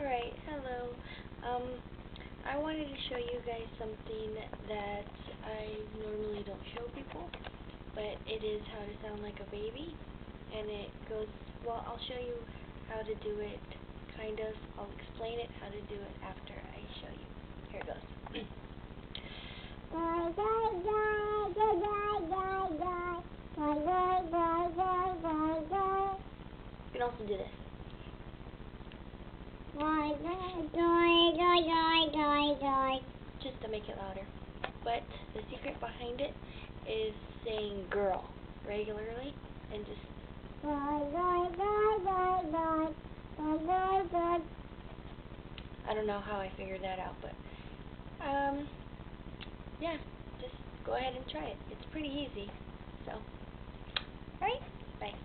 Alright, hello. I wanted to show you guys something that I normally don't show people, but it is how to sound like a baby, and it goes, well, I'll show you how to do it, kind of. I'll explain it, how to do it after I show you. Here it goes. You can also do this. Just to make it louder. But the secret behind it is saying girl regularly and just I don't know how I figured that out, but yeah, just go ahead and try it. It's pretty easy. So, alright, bye.